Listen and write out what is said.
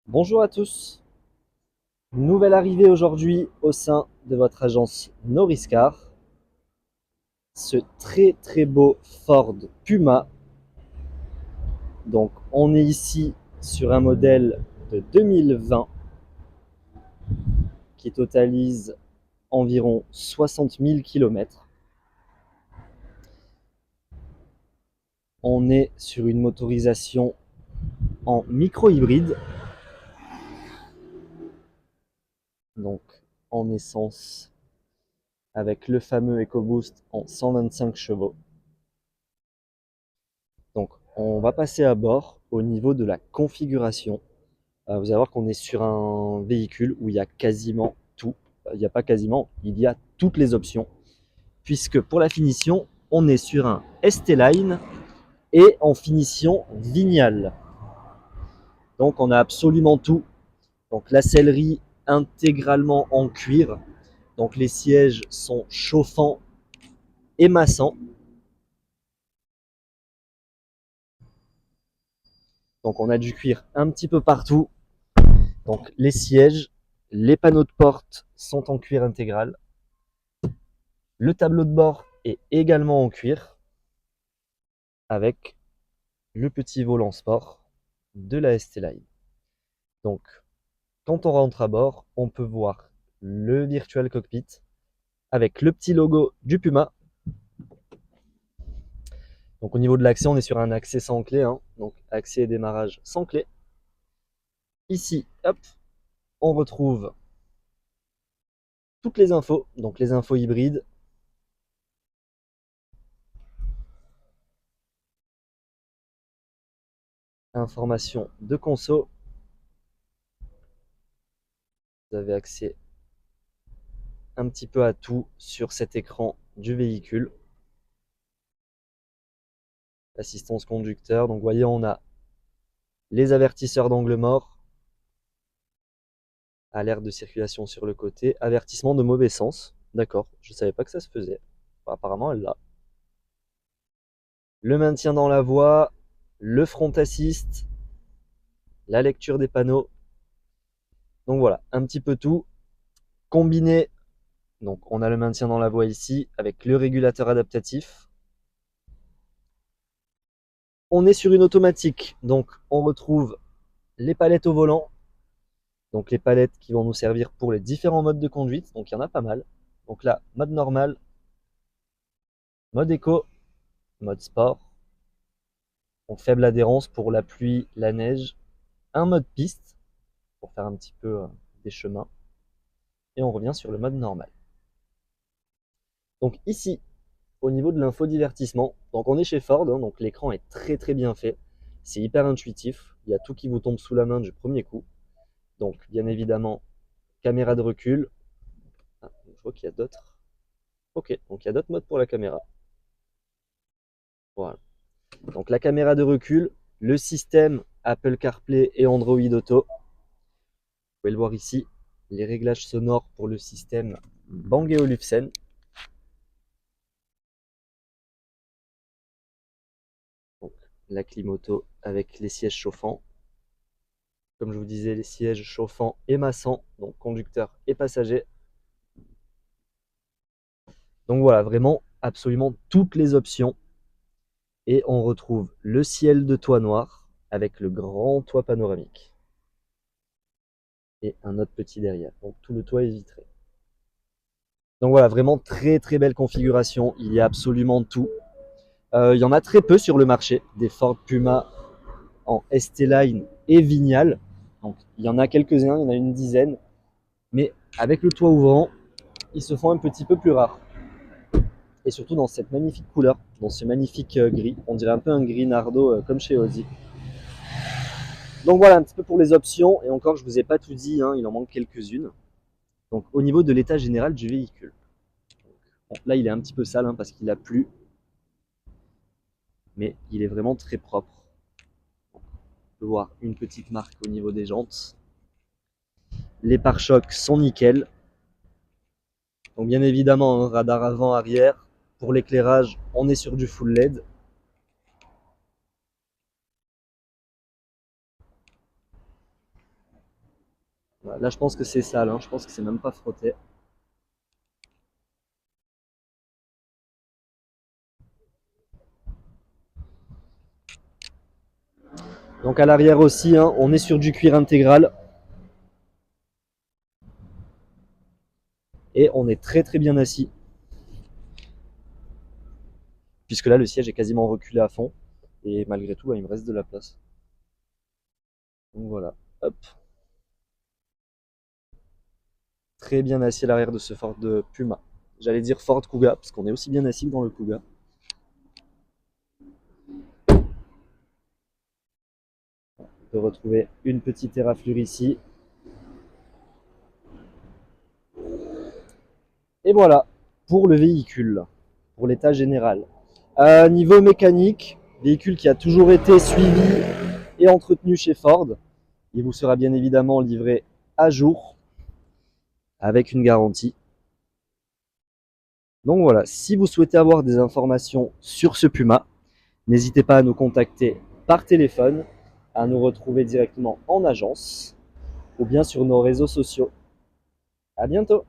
Bonjour à tous, nouvelle arrivée aujourd'hui au sein de votre agence Noriscar, ce très beau Ford Puma. Donc on est ici sur un modèle de 2020 qui totalise environ 60 000 km. On est sur une motorisation en micro-hybride, donc en essence avec le fameux EcoBoost en 125 chevaux. Donc on va passer à bord au niveau de la configuration. Vous allez voir qu'on est sur un véhicule où il y a quasiment tout. Il n'y a pas quasiment, il y a toutes les options. Puisque pour la finition, on est sur un ST-Line et en finition Vignal. Donc on a absolument tout. Donc la sellerie intégralement en cuir. Donc les sièges sont chauffants et massants. Donc on a du cuir un petit peu partout. Donc les sièges, les panneaux de porte sont en cuir intégral. Le tableau de bord est également en cuir avec le petit volant sport de la ST-Line. Donc quand on rentre à bord, on peut voir le Virtual Cockpit avec le petit logo du Puma. Donc au niveau de l'accès, on est sur un accès sans clé, donc accès et démarrage sans clé. Ici, hop, on retrouve toutes les infos, donc les infos hybrides, informations de conso. Vous avez accès un petit peu à tout sur cet écran du véhicule. Assistance conducteur, donc vous voyez, on a les avertisseurs d'angle mort, alerte de circulation sur le côté, avertissement de mauvais sens. D'accord, je savais pas que ça se faisait. Enfin, apparemment, elle l'a. Le maintien dans la voie, le front assist, la lecture des panneaux. Donc voilà, un petit peu tout. Combiné, donc on a le maintien dans la voie ici, avec le régulateur adaptatif. On est sur une automatique, donc on retrouve les palettes au volant. Donc les palettes qui vont nous servir pour les différents modes de conduite, donc il y en a pas mal. Donc là, mode normal, mode éco, mode sport, donc faible adhérence pour la pluie, la neige, un mode piste pour faire un petit peu des chemins, et on revient sur le mode normal. Donc ici, au niveau de l'infodivertissement, donc on est chez Ford, donc l'écran est très bien fait, c'est hyper intuitif, il y a tout qui vous tombe sous la main du premier coup. Donc bien évidemment, caméra de recul, je vois qu'il y a d'autres. Ok, donc il y a d'autres modes pour la caméra. Voilà. Donc la caméra de recul, le système Apple CarPlay et Android Auto. Vous pouvez le voir ici, les réglages sonores pour le système Bang & Olufsen. Donc la clim auto avec les sièges chauffants. Comme je vous disais, les sièges chauffants et massants, donc conducteur et passager. Donc voilà, vraiment absolument toutes les options. Et on retrouve le ciel de toit noir avec le grand toit panoramique. Et un autre petit derrière. Donc tout le toit est vitré. Donc voilà, vraiment très belle configuration. Il y a absolument tout. Il y en a très peu sur le marché, des Ford Puma en ST-Line et Vignal. Donc il y en a quelques-uns, il y en a une dizaine. Mais avec le toit ouvrant, ils se font un petit peu plus rares. Et surtout dans cette magnifique couleur, dans ce magnifique gris. On dirait un peu un gris Nardo comme chez Audi. Donc voilà un petit peu pour les options. Et encore, je ne vous ai pas tout dit, il en manque quelques-unes. Donc au niveau de l'état général du véhicule. Bon, là, il est un petit peu sale parce qu'il a plu. Mais il est vraiment très propre. On peut voir une petite marque au niveau des jantes. Les pare-chocs sont nickel. Donc bien évidemment, un radar avant-arrière. Pour l'éclairage, on est sur du full LED. Voilà, là, je pense que c'est sale, hein. Je pense que c'est même pas frotté. Donc à l'arrière aussi, hein, on est sur du cuir intégral. Et on est très très bien assis. Puisque là, le siège est quasiment reculé à fond. Et malgré tout, il me reste de la place. Donc voilà, hop. Très bien assis à l'arrière de ce Ford Puma. J'allais dire Ford Kuga, parce qu'on est aussi bien assis que dans le Kuga. On peut retrouver une petite éraflure ici. Et voilà, pour le véhicule, pour l'état général. Niveau mécanique, véhicule qui a toujours été suivi et entretenu chez Ford. Il vous sera bien évidemment livré à jour, avec une garantie. Donc voilà, si vous souhaitez avoir des informations sur ce Puma, n'hésitez pas à nous contacter par téléphone, à nous retrouver directement en agence ou bien sur nos réseaux sociaux. À bientôt!